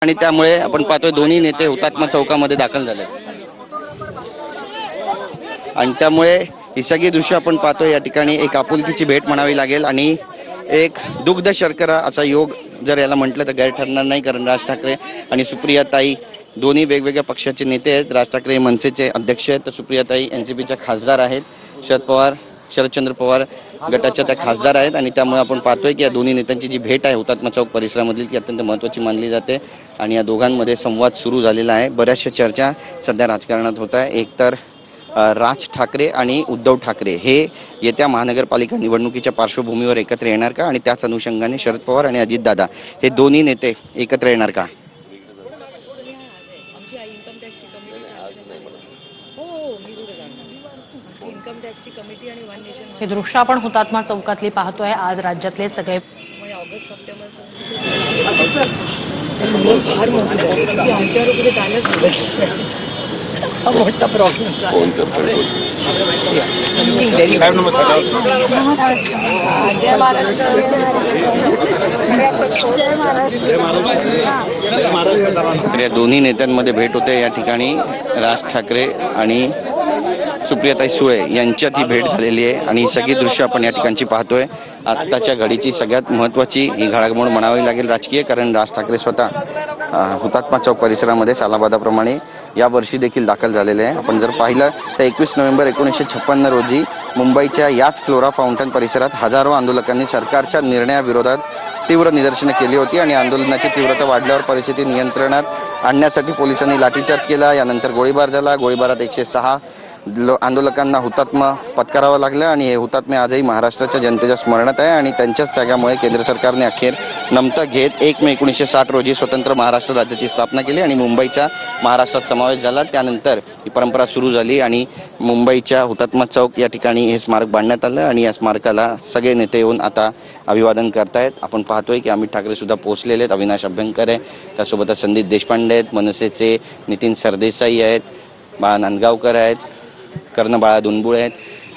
आणि त्यामुळे आपण पाहतोय दोन्ही नेते हुतात्मा चौकामध्ये दाखल झाले आणि त्यामुळे ही सगळी दृश्य आपण पाहतोय। या ठिकाणी एक आपुलकीची भेट म्हणावी लागेल आणि एक दुग्ध शर्करा असा योग जर याला म्हटलं तर गैर ठरणार नाही, कारण राज ठाकरे आणि सुप्रियाताई दोन्ही वेगवेगळ्या पक्षाचे नेते आहेत। राज ठाकरे मनसेचे अध्यक्ष आहेत तर सुप्रियाताई एनसीपीच्या खासदार आहेत। शरदचंद्र पवार गटाच्या त्या खासदार आहेत आणि त्यामुळे आपण पाहतोय की या दोन्ही नेत्यांची जी भेट आहे हुतात्मा चौक परिसरामधील ती अत्यंत महत्त्वाची मानली जाते आणि या दोघांमध्ये संवाद सुरू झालेला आहे। बऱ्याचशा चर्चा सध्या राजकारणात होत आहे। एकतर राज ठाकरे आणि उद्धव ठाकरे हे येत्या महानगरपालिका निवडणुकीच्या पार्श्वभूमीवर एकत्र येणार का आणि त्याच अनुषंगाने शरद पवार आणि अजितदादा हे दोन्ही नेते एकत्र येणार का? हे दृश्य आपण हुतात्मा चौकातली पाहतोय। आज राज्यातले सगळे ऑगस्ट सप्टेंबर फार मोठा प्रॉब्लेम जय महाराष्ट्र। या दोन्ही नेत्यांमध्ये भेट होते। या ठिकाणी राज ठाकरे आणि सुप्रियाताई सुळे यांच्यात ही भेट झालेली आहे आणि ही सगळी दृश्य आपण या ठिकाणची पाहतोय। आत्ताच्या घडीची सगळ्यात महत्त्वाची ही घडामोड म्हणावी लागेल राजकीय, कारण राज ठाकरे स्वतः हुतात्मा चौक परिसरामध्ये सालाबादाप्रमाणे यावर्षी देखील दाखल झालेले आहे। आपण जर पाहिलं तर 21 नोव्हेंबर 1956 रोजी मुंबईच्या याच फ्लोरा फाउंटन परिसरात हजारो आंदोलकांनी सरकारच्या निर्णयाविरोधात तीव्र निदर्शने केली होती आणि आंदोलनाची तीव्रता वाढल्यावर परिस्थिती नियंत्रणात आणण्यासाठी पोलिसांनी लाठीचार्ज केला। यानंतर गोळीबार झाला। गोळीबारात 106 आंदोलकांना हुतात्मा पत्करावं लागलं आणि हे हुतात्मे आजही महाराष्ट्राच्या जनतेच्या स्मरणात आहे आणि त्यांच्याच त्यागामुळे केंद्र सरकारने अखेर नमतं घेत 1 मे 1960 रोजी स्वतंत्र महाराष्ट्र राज्याची स्थापना केली आणि मुंबईचा महाराष्ट्रात समावेश झाला। त्यानंतर ही परंपरा सुरू झाली आणि मुंबईच्या हुतात्मा चौक या ठिकाणी हे स्मारक बांधण्यात आलं आणि या स्मारकाला सगळे नेते येऊन आता अभिवादन करतायत। आपण पाहतोय की अमित ठाकरे सुद्धा पोहोचलेले आहेत। अविनाश अभ्यंकर आहे, त्यासोबतच संदीप देशपांडे आहेत, मनसेचे नितीन सरदेसाई आहेत, बाळा नांदगावकर आहेत, कर्णबाळा दुनबुळे आहेत।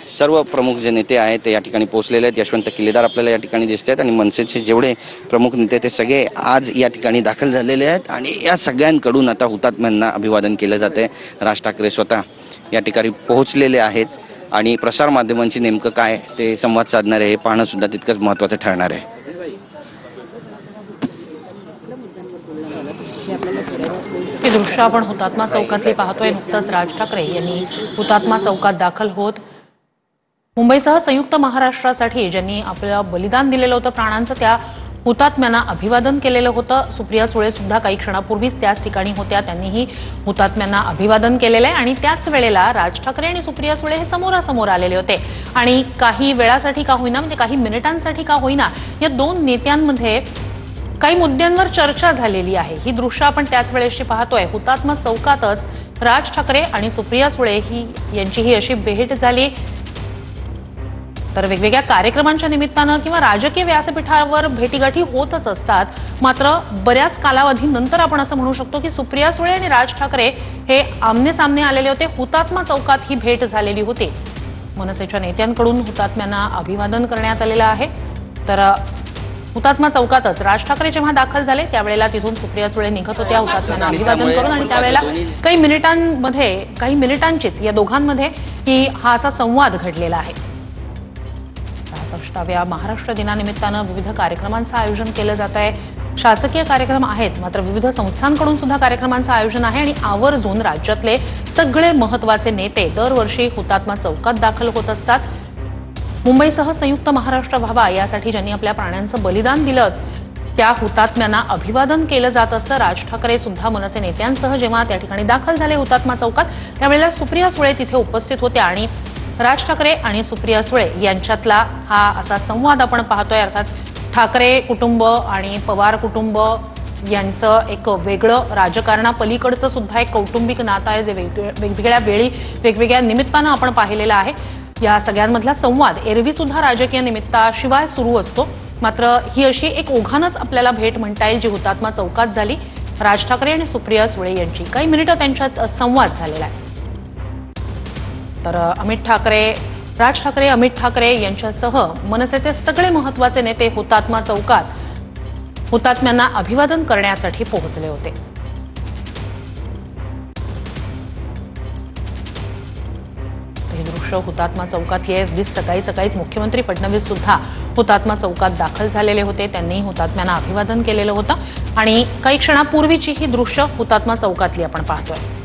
सर्व प्रमुख जे नेते आहेत ते या ठिकाणी पोहोचलेले आहेत। यशवंत किल्लेदार आपल्याला या ठिकाणी दिसत आहेत आणि मनसेचे जेवढे प्रमुख नेते ते सगळे आज या ठिकाणी दाखल झालेले आहेत आणि या सगळ्यांकडून आता हुतात्म्यांना अभिवादन केलं जाते। राज ठाकरे स्वतः या ठिकाणी पोहोचलेले आहेत आणि प्रसारमाध्यमांची नेमकं काय ते संवाद साधणार आहे हे पाहणं सुद्धा तितकंच महत्त्वाचं ठरणार आहे। हे दृश्य आपण हुतात्मा चौकातली पाहतोय। नुकतंच राज ठाकरे यांनी हुतात्मा चौकात दाखल होत मुंबईसह संयुक्त महाराष्ट्रासाठी ज्यांनी आपलं बलिदान दिलेलं होतं प्राणांचं, त्या हुतात्म्यांना अभिवादन केलेलं होतं। सुप्रिया सुळे सुद्धा काही क्षणापूर्वीच त्याच ठिकाणी होत्या, त्यांनीही हुतात्म्यांना अभिवादन केलेलं आहे आणि त्याच वेळेला राज ठाकरे आणि सुप्रिया सुळे हे समोरासमोर आलेले होते आणि काही वेळासाठी का होईना, म्हणजे काही मिनिटांसाठी का होईना, या दोन नेत्यांमध्ये काही मुद्द्यांवर चर्चा झालेली आहे। ही दृश्य आपण त्याच वेळेशी पाहतोय। हुतात्मा चौकातच राज ठाकरे आणि सुप्रिया सुळे यांची ही अशी भेट झाली। तर वेगवेगळ्या कार्यक्रमांच्या निमित्तानं किंवा राजकीय व्यासपीठावर भेटीगाठी होतच असतात, मात्र बऱ्याच कालावधीनंतर आपण असं म्हणू शकतो की सुप्रिया सुळे आणि राज ठाकरे हे आमने सामने आलेले होते। हुतात्मा चौकात ही भेट झालेली होती। मनसेच्या नेत्यांकडून हुतात्म्यांना अभिवादन करण्यात आलेलं आहे। तर हुतात्मा चौकातच राज ठाकरे जेव्हा दाखल झाले त्यावेळेला तिथून सुप्रिया सुळे निघत होत्या हुतात्म्यांना अभिवादन करून आणि त्यावेळेला काही मिनिटांचीच या दोघांमध्ये हा असा संवाद घडलेला आहे। 66व्या महाराष्ट्र दिनानिमित्तानं विविध कार्यक्रमांचं आयोजन केलं जात आहे। शासकीय कार्यक्रम आहेत, मात्र विविध संस्थांकडून सुद्धा कार्यक्रमांचं आयोजन आहे आणि आवर्जून राज्यातले सगळे महत्त्वाचे नेते दरवर्षी हुतात्मा चौकात दाखल होत असतात। मुंबईसह संयुक्त महाराष्ट्र व्हावा यासाठी ज्यांनी आपल्या प्राणांचं बलिदान दिलं त्या हुतात्म्यांना अभिवादन केलं जात असतं। राज ठाकरे सुद्धा मनसे नेत्यांसह जेव्हा त्या ठिकाणी दाखल झाले हुतात्मा चौकात त्यावेळेला सुप्रिया सुळे तिथे उपस्थित होत्या आणि राज ठाकरे आणि सुप्रिया सुळे यांच्यातला हा असा संवाद आपण पाहतोय। अर्थात ठाकरे कुटुंब आणि पवार कुटुंब यांचं एक वेगळं राजकारणापलीकडचं सुद्धा एक कौटुंबिक नातं आहे, जे वेगवेगळ्या वेळी वेगवेगळ्या निमित्तानं आपण पाहिलेलं आहे। या सगळ्यांमधला संवाद एरवी सुद्धा राजकीय निमित्ताशिवाय सुरू असतो, मात्र ही अशी एक ओघानच आपल्याला भेट म्हणता येईल जी हुतात्मा चौकात झाली। राज ठाकरे आणि सुप्रिया सुळे यांची काही मिनिटं त्यांच्यात संवाद झालेला आहे। तर राज ठाकरे, अमित ठाकरे यांच्यासह मनसेचे सगळे महत्त्वाचे नेते हुतात्मा चौकात हुतात्म्यांना अभिवादन करण्यासाठी पोहोचले होते. हे दृश्य हुतात्मा चौकातली आहे. अगदी सकाळी सकाळीच मुख्यमंत्री फडणवीस सुद्धा हुतात्मा चौकात दाखल झालेले होते. त्यांनी हुतात्म्यांना अभिवादन केलेलं होतं आणि काही क्षणापूर्वीची ही दृश्य हुतात्मा चौकातली आपण पाहतोय.